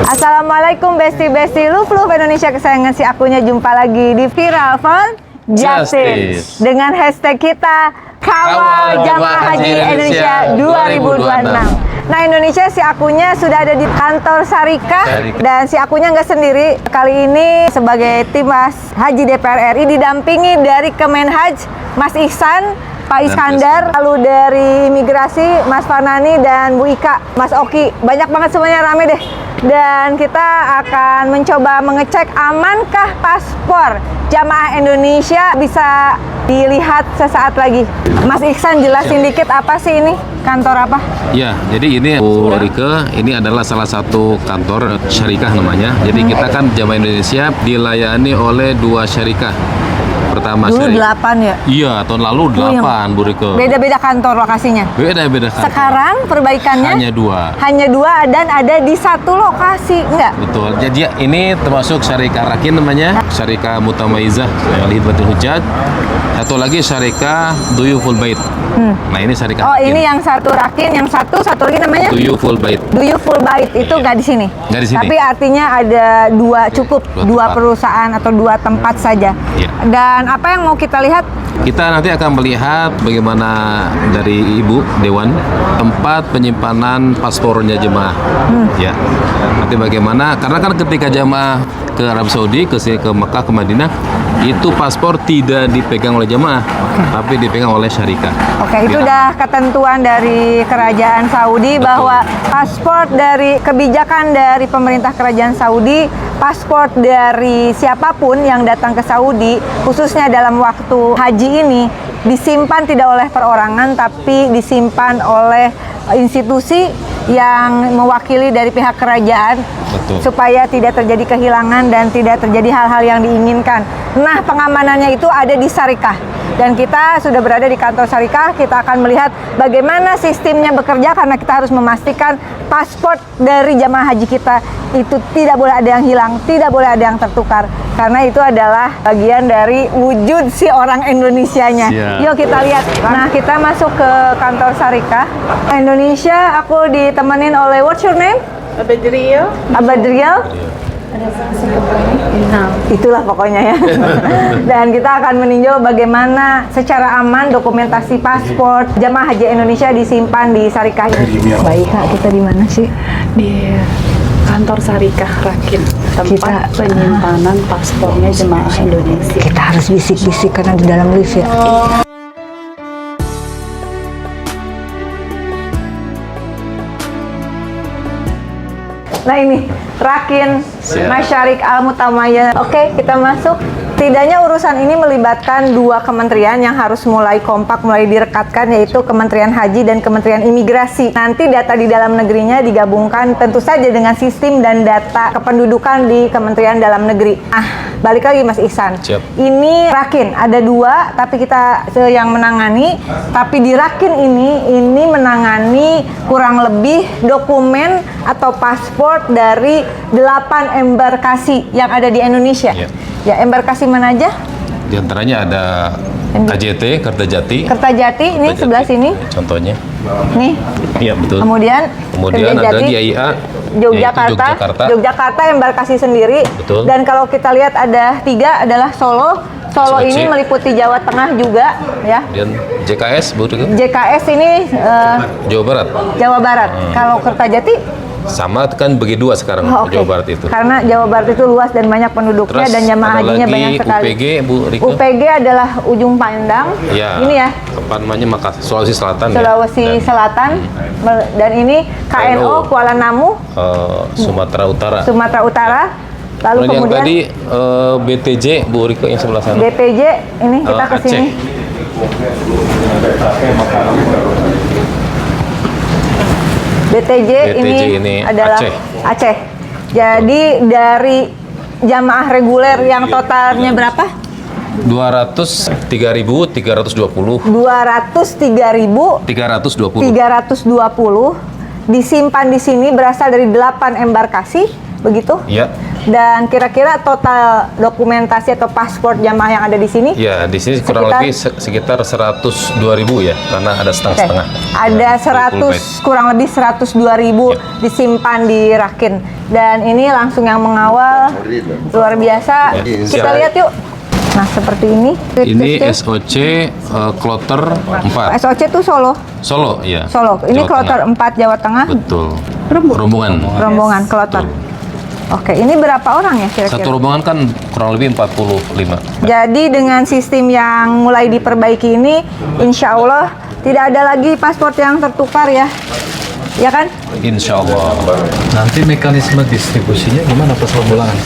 Assalamualaikum besti-besti Luf Indonesia kesayangan si akunya. Jumpa lagi di Viral for Justice dengan hashtag kita Kawal Jamaah Haji Indonesia 2026. Nah, Indonesia si akunya sudah ada di kantor Syarikah dan si akunya nggak sendiri. Kali ini sebagai tim Mas Haji DPR RI didampingi dari Kemenhaj Mas Ihsan, Pak Iskandar, lalu dari imigrasi Mas Fanani dan Bu Ika, Mas Oki. Banyak banget semuanya, rame deh. Dan kita akan mencoba mengecek amankah paspor jamaah Indonesia. Bisa dilihat sesaat lagi. Mas Ihsan jelasin dikit apa sih ini? Kantor apa? Ya, jadi ini Bu Rike, ini adalah salah satu kantor syarikah namanya. Jadi kita kan jamaah Indonesia dilayani oleh 2 syarikah. Pertama dulu syarikah 8 ya? Iya, tahun lalu 8 Bu Rike. Beda-beda kantor lokasinya? Beda-beda kantor. Sekarang perbaikannya? Hanya 2. Hanya 2 dan ada di satu lokasi, enggak? Betul. Jadi ini termasuk syarikah Rakin namanya, syarikah Mutamaizah Lidwatul Hujjaj. Satu lagi syarikah Duyuful Bait. Nah, ini syarikah Rakin. Ini yang satu Rakin, yang satu lagi namanya? Duyuful Bait. Duyuful Bait itu nggak di sini. Nggak di sini. Tapi artinya ada 2 cukup, 2 perusahaan atau 2 tempat saja. Iya. Dan apa yang mau kita lihat? Kita nanti akan melihat bagaimana dari Ibu Dewan tempat penyimpanan paspornya jemaah. Ya. Nanti bagaimana, karena kan ketika jemaah ke Arab Saudi, ke Mekah, ke Madinah, itu paspor tidak dipegang oleh jemaah, tapi dipegang oleh syarikah. Oke, itu udah ketentuan dari Kerajaan Saudi. Betul. Bahwa paspor dari kebijakan dari pemerintah Kerajaan Saudi, paspor dari siapapun yang datang ke Saudi, khususnya dalam waktu haji ini, disimpan tidak oleh perorangan, tapi disimpan oleh institusi yang mewakili dari pihak kerajaan. Betul. Supaya tidak terjadi kehilangan dan tidak terjadi hal-hal yang diinginkan. Nah, pengamanannya itu ada di Syarikah. Dan kita sudah berada di kantor Syarikah. Kita akan melihat bagaimana sistemnya bekerja, karena kita harus memastikan paspor dari jamaah haji kita itu tidak boleh ada yang hilang, tidak boleh ada yang tertukar, karena itu adalah bagian dari wujud si orang Indonesianya. Yuk kita lihat. Nah, kita masuk ke kantor Syarikah Indonesia. Aku ditemenin oleh, what's your name? Abadriel. Abadriel. Nah, itulah pokoknya ya. Dan kita akan meninjau bagaimana secara aman dokumentasi paspor jamaah haji Indonesia disimpan di Syarikah ini. Baik, Kak, kita di mana sih? di kantor Syarikah Rakin, tempat penyimpanan paspornya jemaah Indonesia. Kita harus bisik-bisik karena di dalam lift ya. Nah, ini Rakin Masyarik Al-Mutamayyah. Oke, kita masuk. Setidaknya urusan ini melibatkan 2 kementerian yang harus mulai kompak, mulai direkatkan, yaitu Kementerian Haji dan Kementerian Imigrasi. Nanti data di dalam negerinya digabungkan tentu saja dengan sistem dan data kependudukan di Kementerian Dalam Negeri. Balik lagi Mas Ihsan. Siap. Ini Rakin, ada 2, tapi kita yang menangani. Tapi di Rakin ini menangani kurang lebih dokumen atau paspor dari 8 embarkasi yang ada di Indonesia. Ya, embarkasi mana aja? Di antaranya ada KJT, Kertajati. Kertajati, ini Kertajati, sebelah sini. Contohnya. Nih. Iya, betul. Kemudian ada GIA. Yogyakarta embarkasi sendiri. Betul. Dan kalau kita lihat ada 3 adalah Solo. Solo ini meliputi Jawa Tengah juga, ya. Dan JKS, Bu Rike? JKS ini Jawa Barat. Jawa Barat. Kalau Kertajati sama kan bagi 2 sekarang, Oke. Jawa Barat itu. Karena Jawa Barat itu luas dan banyak penduduknya. Terus dan jamaah hajinya banyak sekali. UPG, Bu Rike? UPG adalah Ujung Pandang. Ya. Ini ya. Apa namanya, Makassar, Sulawesi Selatan. Sulawesi Selatan. Dan ini KNO Kuala Namu. Sumatera Utara. Sumatera Utara. Lalu kemudian yang kemudian tadi BTJ, Bu Rike, yang sebelah sana. BTJ ini kita ke Aceh. sini. BTJ ini adalah Aceh. Jadi dari jamaah reguler yang totalnya berapa? 203.320. 320 disimpan di sini berasal dari 8 embarkasi, begitu? Iya. Dan kira-kira total dokumentasi atau paspor jamaah yang ada di sini? Ya, di sini kurang lebih sekitar 102.000 ya, karena ada Oke. setengah-setengah. Ada Full 100 kurang lebih 102.000 Ya. disimpan di Rakin. Dan ini langsung yang mengawal luar biasa. Ya. Kita Siap. lihat yuk. Nah, seperti ini. Ini SOC Kloter 4. SOC itu Solo. Solo, ya. Solo. Ini Jawa Kloter Tengah. 4 Jawa Tengah. Betul. Rombongan. Rombongan Kloter. Oke, ini berapa orang ya kira-kira? Satu rombongan kan kurang lebih 45. Jadi dengan sistem yang mulai diperbaiki ini, insya Allah tidak ada lagi paspor yang tertukar ya, ya kan? Insya Allah. Nanti mekanisme distribusinya gimana pas pemulangan?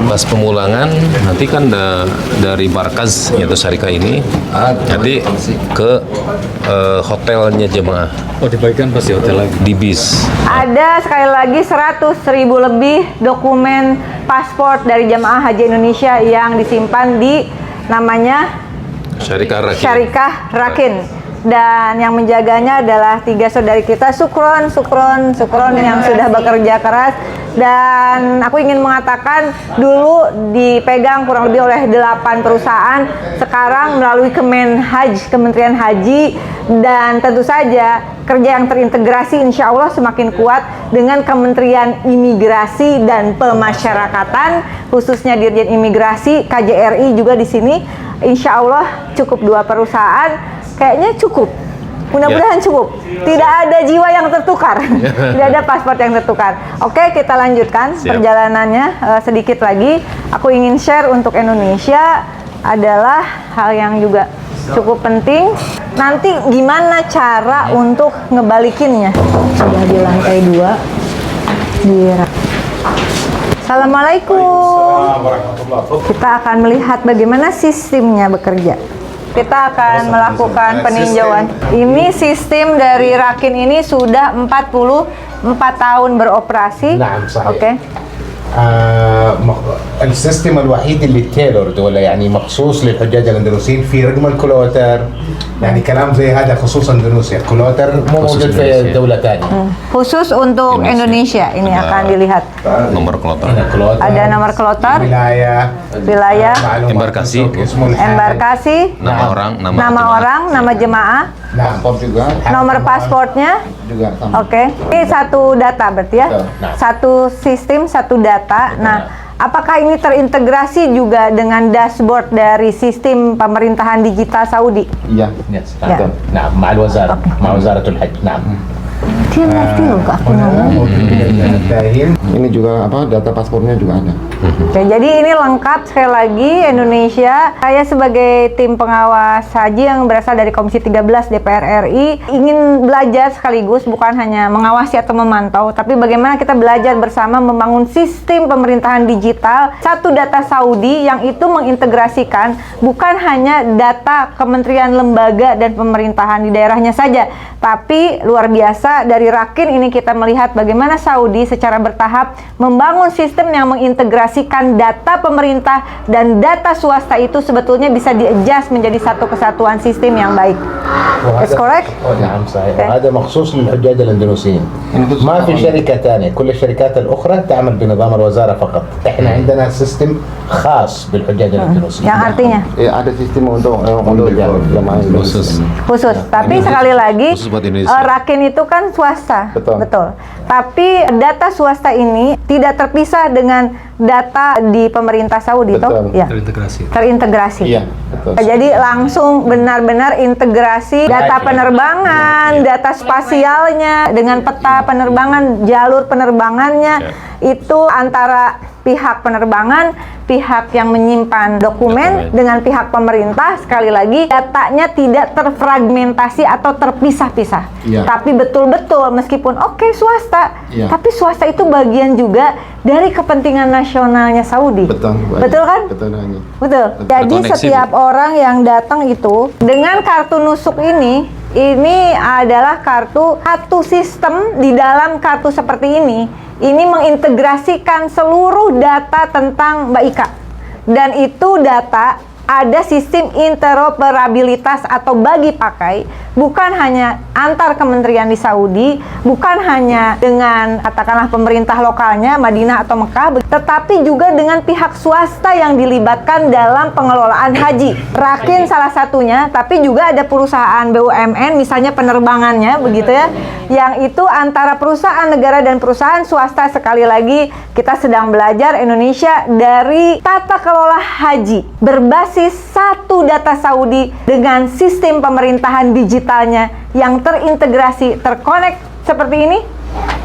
Pas pemulangan nanti kan dari markas yaitu Syarika ini nanti ke hotelnya jemaah Oh, dibagikan pas di hotel lagi. di bis. Ada sekali lagi 100.000 lebih dokumen paspor dari jamaah haji Indonesia yang disimpan di namanya Syarika Rakyat. Syarikah Rakin. Dan yang menjaganya adalah 3 saudari kita, Sukron yang sudah bekerja keras. Dan aku ingin mengatakan dulu dipegang kurang lebih oleh 8 perusahaan, sekarang melalui Kementerian Haji, dan tentu saja kerja yang terintegrasi insya Allah semakin kuat dengan Kementerian Imigrasi dan Pemasyarakatan, khususnya Dirjen Imigrasi, KJRI juga di sini. Insya Allah cukup 2 perusahaan. Kayaknya cukup. Mudah-mudahan cukup. Tidak ada jiwa yang tertukar. Tidak ada paspor yang tertukar. Oke, kita lanjutkan Siap. perjalanannya sedikit lagi. Aku ingin share untuk Indonesia adalah hal yang juga cukup penting. Nanti gimana cara untuk ngebalikinnya? Sudah di lantai 2. Assalamualaikum. Kita akan melihat bagaimana sistemnya bekerja. Kita akan melakukan peninjauan. Ini sistem dari Rakin ini sudah 44 tahun beroperasi. نعم صحيح. Oke. السيستم الوحيد اللي تيلورد ولا يعني مخصوص للحجاج الاندونيسيين في رقم الكلوتر، يعني كلام زي هذا خصوصا اندونيسيا، كلوتر مو خصوص موجود في إندونيسيا. دولة ثانية. Khusus untuk Indonesia ini Ada akan dilihat. Nomor kloter. هنا كلوتر، Ada nomor kloter, ولاية، wilayah, معلومات Embarkasi. اسمه الحامل. embarkasi, Nama orang, nama nama jemaah. orang, nama jemaah, نعم juga. nomor pasportnya. juga sama. Oke, ini satu data berarti ya, Betul. Nah. satu sistem, satu data. Betul. Nah, apakah ini terintegrasi juga dengan dashboard dari sistem pemerintahan digital Saudi? iya yes. نعم مع الوزارة مع وزارة الحج نعم. Dia ngerti loh kak aku ngomong. Ini juga data paspornya juga ada. Oke, jadi ini lengkap sekali lagi Indonesia. Saya sebagai tim pengawas haji yang berasal dari Komisi 13 DPR RI ingin belajar sekaligus bukan hanya mengawasi atau memantau, tapi bagaimana kita belajar bersama membangun sistem pemerintahan digital satu data Saudi yang itu mengintegrasikan bukan hanya data kementerian, lembaga dan pemerintahan di daerahnya saja, tapi luar biasa dari Rakin ini kita melihat bagaimana Saudi secara bertahap membangun sistem yang mengintegrasikan data pemerintah dan data swasta itu sebetulnya bisa di-adjust menjadi satu kesatuan sistem yang baik. Is correct? نعم صحيح. Okay. وهذا مخصوص للحجاج الاندونيسيين. ما في شركة ثانية، كل الشركات الأخرى تعمل بنظام الوزارة فقط. احنا عندنا سيستم خاص بالحجاج الاندونيسيين. Yang artinya ada sistem untuk jamaah Khusus. khusus. Tapi sekali lagi Khusus buat Indonesia. Rakin itu kan swasta. Betul. Tapi data swasta ini tidak terpisah dengan data di pemerintah Saudi, toh? Betul. Ya. Terintegrasi. Terintegrasi. Iya, betul. Jadi langsung benar-benar integrasi data penerbangan, data spasialnya dengan peta penerbangan, jalur penerbangannya itu antara pihak penerbangan, pihak yang menyimpan dokumen dengan pihak pemerintah. Sekali lagi datanya tidak terfragmentasi atau terpisah-pisah. Iya. Tapi betul-betul meskipun oke swasta, Iya. tapi swasta itu bagian juga dari kepentingan nasionalnya Saudi. Betul kan? Betul hanya. Betul. Jadi Terkoneksi, setiap orang yang datang itu dengan kartu nusuk ini adalah kartu satu sistem di dalam kartu seperti ini. Ini mengintegrasikan seluruh data tentang Mbak Ika. Dan itu data ada sistem interoperabilitas atau bagi pakai, bukan hanya antar kementerian di Saudi, bukan hanya dengan katakanlah pemerintah lokalnya Madinah atau Mekah, tetapi juga dengan pihak swasta yang dilibatkan dalam pengelolaan haji. Rakin salah satunya, tapi juga ada perusahaan BUMN misalnya penerbangannya begitu ya, yang itu antara perusahaan negara dan perusahaan swasta. Sekali lagi kita sedang belajar Indonesia dari tata kelola haji berbasis satu data Saudi dengan sistem pemerintahan digitalnya yang terintegrasi, terkonek seperti ini.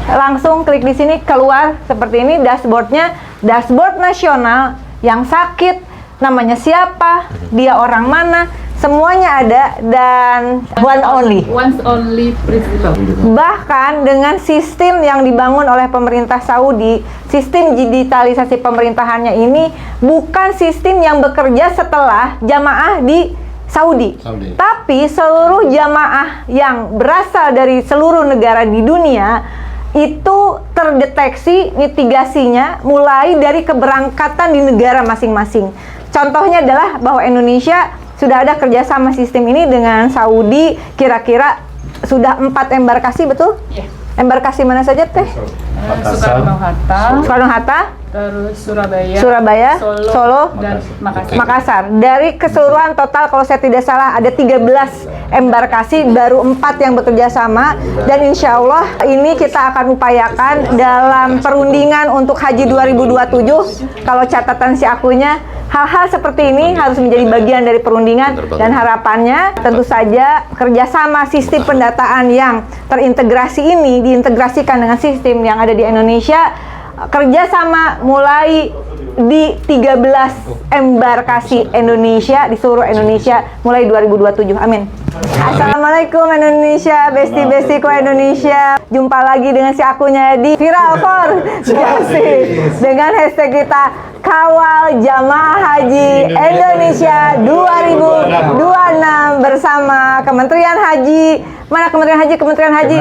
Langsung klik di sini, keluar seperti ini dashboardnya, dashboard nasional. Yang sakit namanya siapa, dia orang mana, semuanya ada, dan one only. Once only principle. Bahkan dengan sistem yang dibangun oleh pemerintah Saudi, sistem digitalisasi pemerintahannya ini bukan sistem yang bekerja setelah jamaah di Saudi. Tapi seluruh jamaah yang berasal dari seluruh negara di dunia itu terdeteksi mitigasinya mulai dari keberangkatan di negara masing-masing. Contohnya adalah bahwa Indonesia sudah ada kerjasama sistem ini dengan Saudi, kira-kira sudah 4 embarkasi, betul? Iya. Embarkasi mana saja teh? Soekarno-Hatta, Soekarno-Hatta, terus Surabaya, Surabaya, Solo, dan Makassar. Makassar. Dari keseluruhan total kalau saya tidak salah ada 13 embarkasi, baru 4 yang bekerja sama, dan insya Allah ini kita akan upayakan dalam perundingan untuk Haji 2027. Kalau catatan si akunya, hal-hal seperti ini harus menjadi bagian dari perundingan, dan harapannya tentu saja kerjasama sistem pendataan yang terintegrasi ini diintegrasikan dengan sistem yang ada di Indonesia. Kerjasama mulai di 13 embarkasi Indonesia di seluruh Indonesia mulai 2027. Amin. Assalamualaikum Indonesia, besti-bestiku Indonesia. Jumpa lagi dengan si akunya di Viral for Gasi dengan hashtag kita Kawal Jamaah Haji Indonesia 2026 bersama Kementerian Haji. Mana Kementerian Haji? Kementerian Haji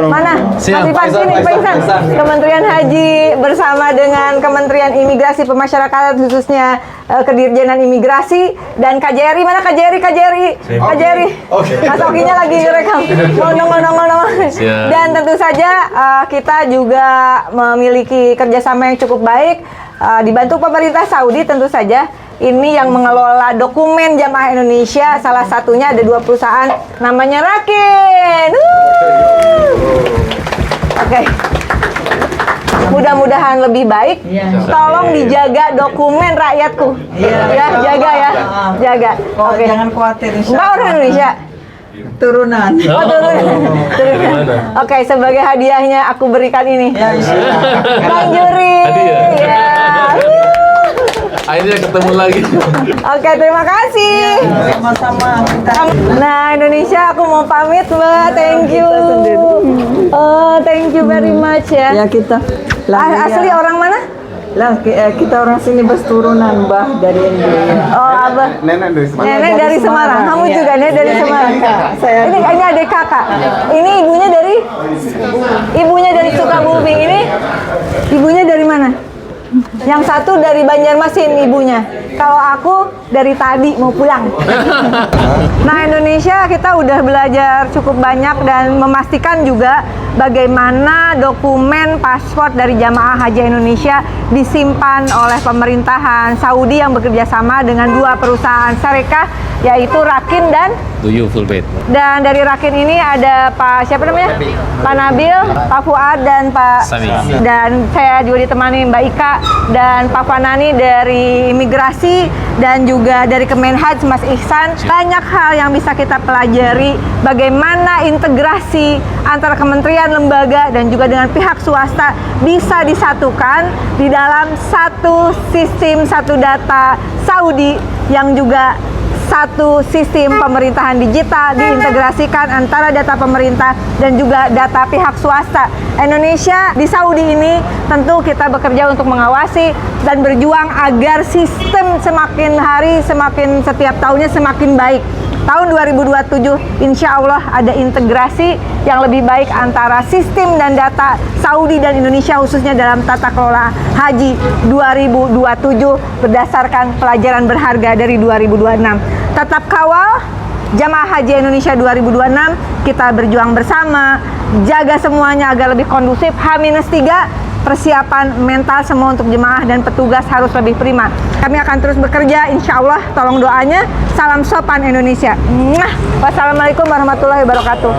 mana? Siap, Mas Ivan, sini, Pak Ihsan. Kementerian Haji bersama dengan Kementerian Imigrasi Pemasyarakatan, khususnya Kedirjenan Imigrasi, dan KJRI. Mana KJRI? KJRI. Mas Okinya lagi rekam. Ngomong. Dan tentu saja kita juga memiliki kerjasama yang cukup baik, dibantu pemerintah Saudi tentu saja. Ini yang mengelola dokumen jamaah Indonesia, salah satunya ada 2 perusahaan, namanya Rakin. Oke. Mudah-mudahan lebih baik. Tolong dijaga dokumen rakyatku. Ya, jaga ya. Jaga. Oke. Jangan khawatir, Mbak orang Indonesia. turunan. Oh, turunan. Oke, sebagai hadiahnya aku berikan ini. Ya, Bang Juri. Ya. Akhirnya ketemu lagi. Oke, terima kasih. sama-sama kita. Nah, Indonesia aku mau pamit, Mbak. Thank you. Oh, thank you very much ya. Ya kita. Asli orang mana? Lah kita orang sini bes turunan Mbah dari India. Oh, Abah. Nenek dari Semarang. Nenek dari Semarang. Kamu Iya. juga nih dari Semarang. Ini adik kakak. Ini ibunya dari Sukabumi. Ini ibunya dari mana? Yang satu dari Banjarmasin ibunya. Kalau aku dari tadi mau pulang. Nah, Indonesia kita udah belajar cukup banyak dan memastikan juga bagaimana dokumen paspor dari jamaah haji Indonesia disimpan oleh pemerintahan Saudi yang bekerja sama dengan 2 perusahaan syarikat, yaitu Rakin dan Tujuh full bed. Dan dari Rakin ini ada Pak siapa namanya? Pak Nabil, Pak Fuad, dan Pak Sami. Dan saya juga ditemani Mbak Ika dan Pak Fanani dari Imigrasi, dan juga dari Kemenhaj Mas Ihsan. Banyak hal yang bisa kita pelajari, bagaimana integrasi antara kementerian, lembaga, dan juga dengan pihak swasta bisa disatukan di dalam satu sistem, satu data Saudi yang juga satu sistem pemerintahan digital diintegrasikan antara data pemerintah dan juga data pihak swasta. Indonesia di Saudi ini tentu kita bekerja untuk mengawasi dan berjuang agar sistem semakin hari, semakin setiap tahunnya semakin baik. tahun 2027 insya Allah ada integrasi yang lebih baik antara sistem dan data Saudi dan Indonesia khususnya dalam tata kelola haji 2027 berdasarkan pelajaran berharga dari 2026. Tetap kawal Jamaah Haji Indonesia 2026, kita berjuang bersama, jaga semuanya agar lebih kondusif. H-3, persiapan mental semua untuk jemaah dan petugas harus lebih prima. Kami akan terus bekerja, insya Allah, tolong doanya. Salam sopan Indonesia. Wassalamualaikum warahmatullahi wabarakatuh.